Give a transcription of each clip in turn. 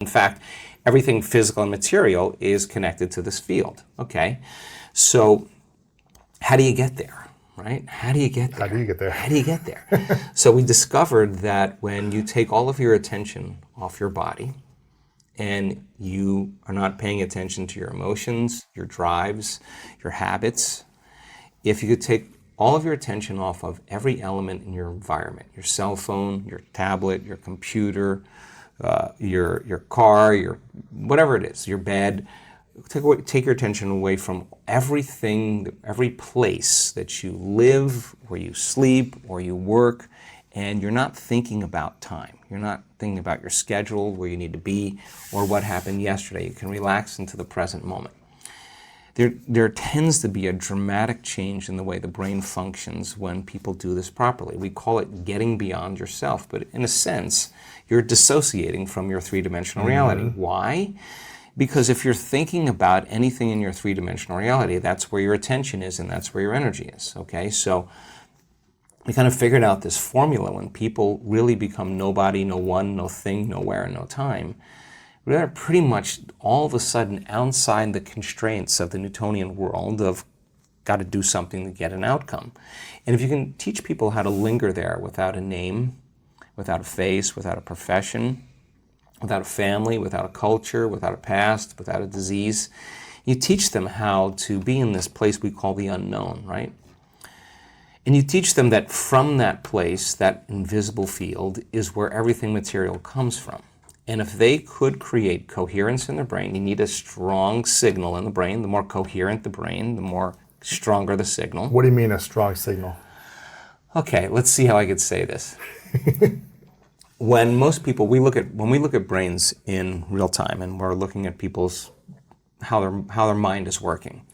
In fact, everything physical and material is connected to this field, okay? So how do you get there, right? How do you get there? How do you get there? How do you get there? So we discovered that when you take all of your attention off your body and you are not paying attention to your emotions, your drives, your habits, if you could take all of your attention off of every element in your environment, your cell phone, your tablet, your computer, your car, your whatever it is, your bed, take your attention away from everything, every place that you live, where you sleep, where you work, and you're not thinking about time. You're not thinking about your schedule, where you need to be, or what happened yesterday. You can relax into the present moment. There tends to be a dramatic change in the way the brain functions when people do this properly. We call it getting beyond yourself, but in a sense, you're dissociating from your three-dimensional reality. Why? Because if you're thinking about anything in your three-dimensional reality, that's where your attention is and that's where your energy is, okay? So we kind of figured out this formula when people really become nobody, no one, no thing, nowhere, and no time. We're pretty much all of a sudden outside the constraints of the Newtonian world of got to do something to get an outcome. And if you can teach people how to linger there without a name, without a face, without a profession, without a family, without a culture, without a past, without a disease, you teach them how to be in this place we call the unknown, right? And you teach them that from that place, that invisible field, is where everything material comes from. And if they could create coherence in their brain, you need a strong signal in the brain. The more coherent the brain, the more stronger the signal. What do you mean a strong signal? Okay, let's see how I could say this. When most people, when we look at brains in real time, and we're looking at people's how their mind is working.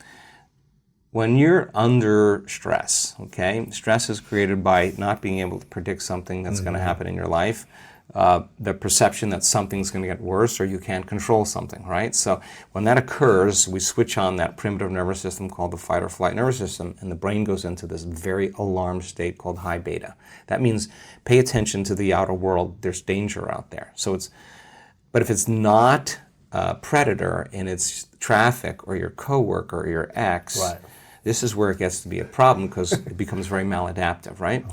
When you're under stress, okay, stress is created by not being able to predict something that's going to happen in your life. The perception that something's going to get worse or you can't control something, right? So when that occurs, we switch on that primitive nervous system called the fight or flight nervous system, and the brain goes into this very alarmed state called high beta. That means pay attention to the outer world. There's danger out there. But if it's not a predator and it's traffic or your coworker or your ex, right. This is where it gets to be a problem because it becomes very maladaptive, right?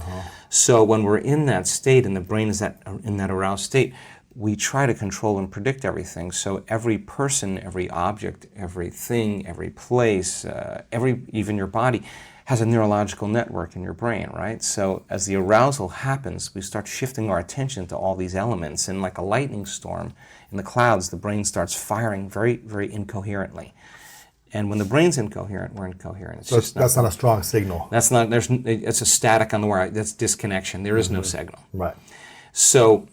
So when we're in that state and the brain is in that aroused state, we try to control and predict everything. So every person, every object, everything, every place, even your body has a neurological network in your brain, right? So as the arousal happens, we start shifting our attention to all these elements. And like a lightning storm in the clouds, the brain starts firing very, very incoherently. And when the brain's incoherent, we're incoherent. That's not a strong signal. It's a static on the wire. That's disconnection. There is no signal. Right. So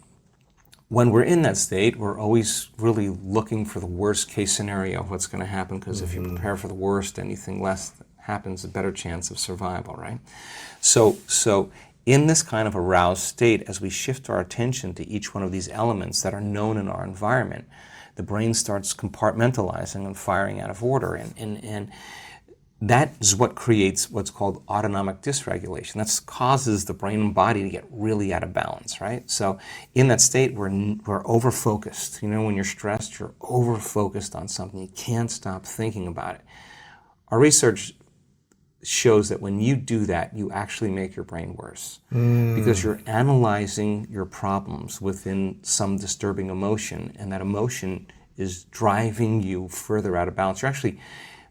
when we're in that state, we're always really looking for the worst case scenario of what's going to happen, because if you prepare for the worst, anything less happens, a better chance of survival, right? So in this kind of aroused state, as we shift our attention to each one of these elements that are known in our environment, the brain starts compartmentalizing and firing out of order. And that is what creates what's called autonomic dysregulation. That causes the brain and body to get really out of balance, right? So in that state, we're over-focused. You know, when you're stressed, you're over-focused on something. You can't stop thinking about it. Our research shows that when you do that, you actually make your brain worse because you're analyzing your problems within some disturbing emotion, and that emotion is driving you further out of balance. You're actually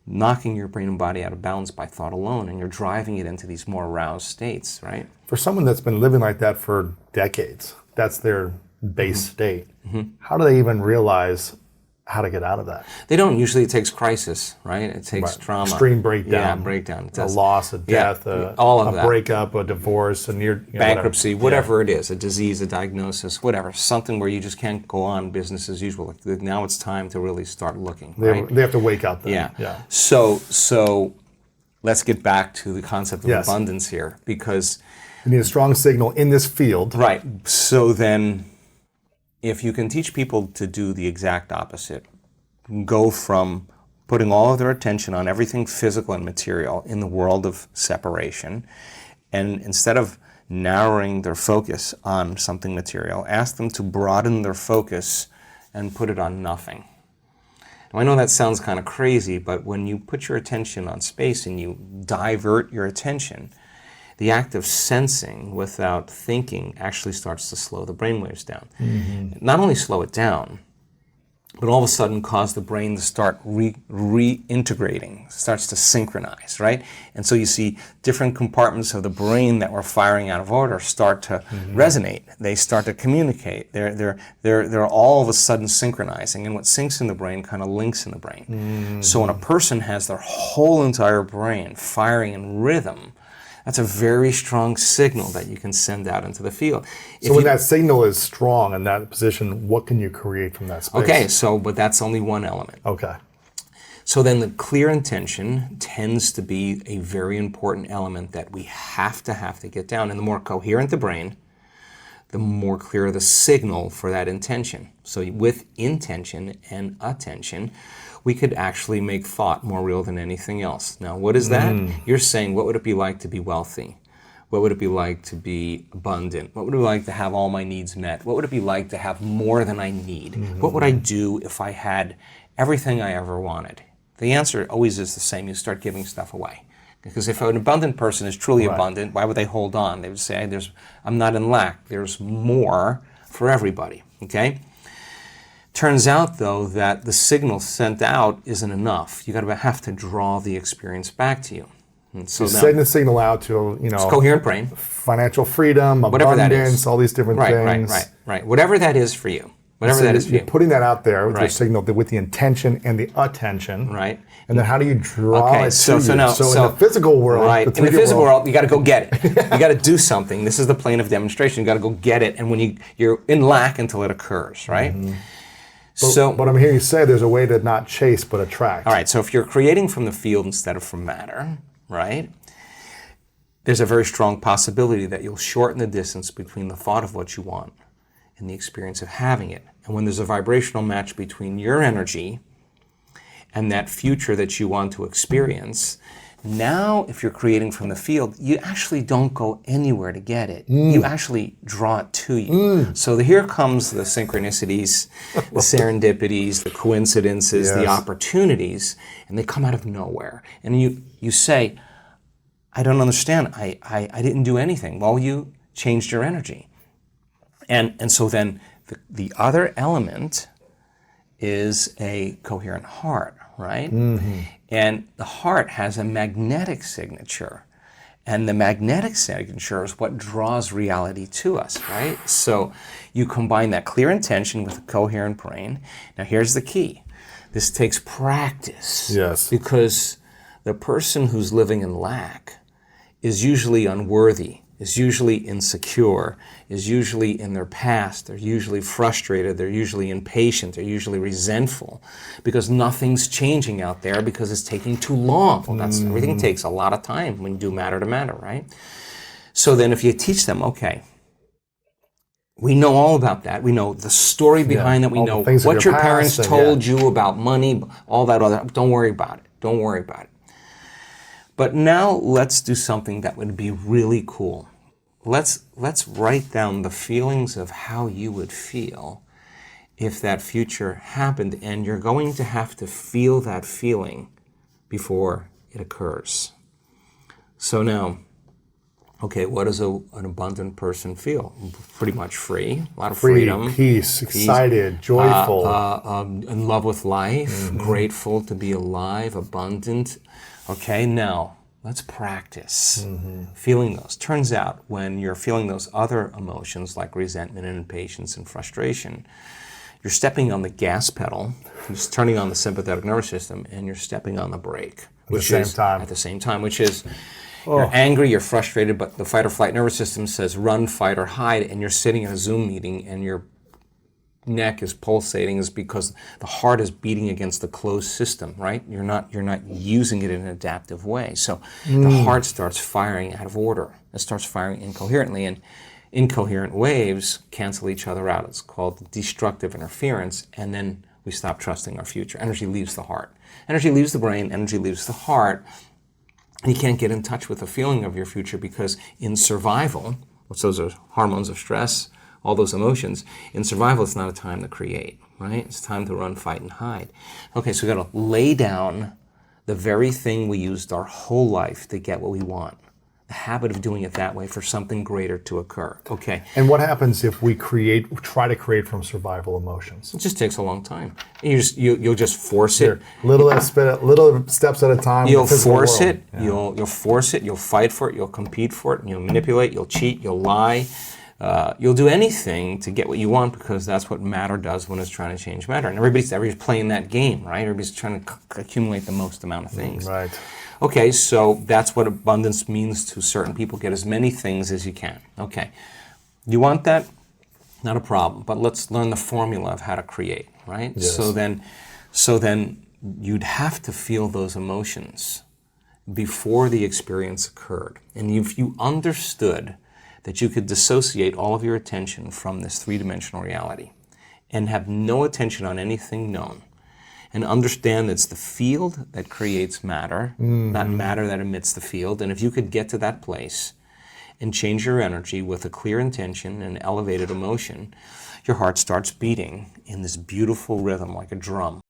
knocking your brain and body out of balance by thought alone, and you're driving it into these more aroused states, right? For someone that's been living like that for decades, that's their base state. How do they even realize how to get out of that? They don't. Usually it takes crisis, right? It takes trauma. Extreme breakdown. Yeah, breakdown. A loss, a death, all of a that. Breakup, a divorce, a near bankruptcy, whatever it is, a disease, a diagnosis, whatever. Something where you just can't go on business as usual. Now it's time to really start looking, right? They have to wake up then. Yeah. So let's get back to the concept of abundance here, because you need a strong signal in this field. Right. So then, if you can teach people to do the exact opposite, go from putting all of their attention on everything physical and material in the world of separation, and instead of narrowing their focus on something material, ask them to broaden their focus and put it on nothing. Now, I know that sounds kind of crazy, but when you put your attention on space and you divert your attention, the act of sensing without thinking actually starts to slow the brainwaves down. Not only slow it down, but all of a sudden cause the brain to start reintegrating, starts to synchronize, right? And so you see different compartments of the brain that were firing out of order start to resonate. They start to communicate. They're all of a sudden synchronizing, and what syncs in the brain kind of links in the brain. So when a person has their whole entire brain firing in rhythm, that's a very strong signal that you can send out into the field. So when that signal is strong in that position, what can you create from that space? Okay, but that's only one element. Okay. So then the clear intention tends to be a very important element that we have to get down. And the more coherent the brain, the more clear the signal for that intention. So with intention and attention, we could actually make thought more real than anything else. Now, what is that? You're saying, what would it be like to be wealthy? What would it be like to be abundant? What would it be like to have all my needs met? What would it be like to have more than I need? What would I do if I had everything I ever wanted? The answer always is the same. You start giving stuff away. Because if an abundant person is truly abundant, why would they hold on? They would say, I'm not in lack. There's more for everybody, okay? Turns out, though, that the signal sent out isn't enough. You have to draw the experience back to you. And so you send the signal out to, it's coherent brain, financial freedom, whatever abundance, all these different things. Right. Whatever that is for you. Whatever that is for you. You're putting that out there with your signal, with the intention and the attention. Right. And then how do you draw it to you? So in the physical world, in the physical world, you got to go get it. You got to do something. This is the plane of demonstration. You got to go get it, and when you're in lack until it occurs, right? But I'm hearing you say there's a way to not chase but attract. All right. So if you're creating from the field instead of from matter, right? There's a very strong possibility that you'll shorten the distance between the thought of what you want and the experience of having it. And when there's a vibrational match between your energy and that future that you want to experience, now if you're creating from the field, you actually don't go anywhere to get it. You actually draw it to you. So here comes the synchronicities, the serendipities, the coincidences, the opportunities, and they come out of nowhere. And you say, I don't understand. I didn't do anything. Well, you changed your energy. And so then the other element is a coherent heart, right? And the heart has a magnetic signature. And the magnetic signature is what draws reality to us, right? So you combine that clear intention with a coherent brain. Now here's the key. This takes practice. Yes. Because the person who's living in lack is usually unworthy, is usually insecure, is usually in their past, they're usually frustrated, they're usually impatient, they're usually resentful because nothing's changing out there because it's taking too long. Well, everything takes a lot of time when you do matter to matter, right? So then if you teach them, okay, we know all about that. We know the story behind that. We know what your parents told you about money, all that other. Don't worry about it. Don't worry about it. But now let's do something that would be really cool. Let's write down the feelings of how you would feel if that future happened, and you're going to have to feel that feeling before it occurs. So now, okay, what does an abundant person feel? Pretty much free, a lot of freedom. Peace, excited, joyful. In love with life, grateful to be alive, abundant. Okay, now let's practice feeling those. Turns out when you're feeling those other emotions like resentment and impatience and frustration, you're stepping on the gas pedal, you're just turning on the sympathetic nervous system, and you're stepping on the brake. At the same time, which is you're angry, you're frustrated, but the fight or flight nervous system says run, fight, or hide, and you're sitting in a Zoom meeting and your neck is pulsating is because the heart is beating against the closed system, right? You're not using it in an adaptive way. So the heart starts firing out of order. It starts firing incoherently, and incoherent waves cancel each other out. It's called destructive interference, and then we stop trusting our future. Energy leaves the heart. Energy leaves the brain, energy leaves the heart, and you can't get in touch with the feeling of your future because in survival, which those are hormones of stress, all those emotions, in survival it's not a time to create. right? It's time to run, fight, and hide. Okay, so we got to lay down the very thing we used our whole life to get what we want. The habit of doing it that way for something greater to occur. Okay. And what happens if we try to create from survival emotions? It just takes a long time. You'll just force it. Little steps at a time. You'll force it. Yeah. You'll force it. You'll fight for it. You'll compete for it. You'll manipulate. You'll cheat. You'll lie. You'll do anything to get what you want because that's what matter does when it's trying to change matter. And everybody's playing that game, right? Everybody's trying to accumulate the most amount of things. Right. Okay, so that's what abundance means to certain people. Get as many things as you can. Okay, you want that? Not a problem. But let's learn the formula of how to create, right? Yes. So then you'd have to feel those emotions before the experience occurred. And if you understood that you could dissociate all of your attention from this three-dimensional reality and have no attention on anything known, and understand it's the field that creates matter, not matter that emits the field. And if you could get to that place and change your energy with a clear intention and elevated emotion, your heart starts beating in this beautiful rhythm like a drum.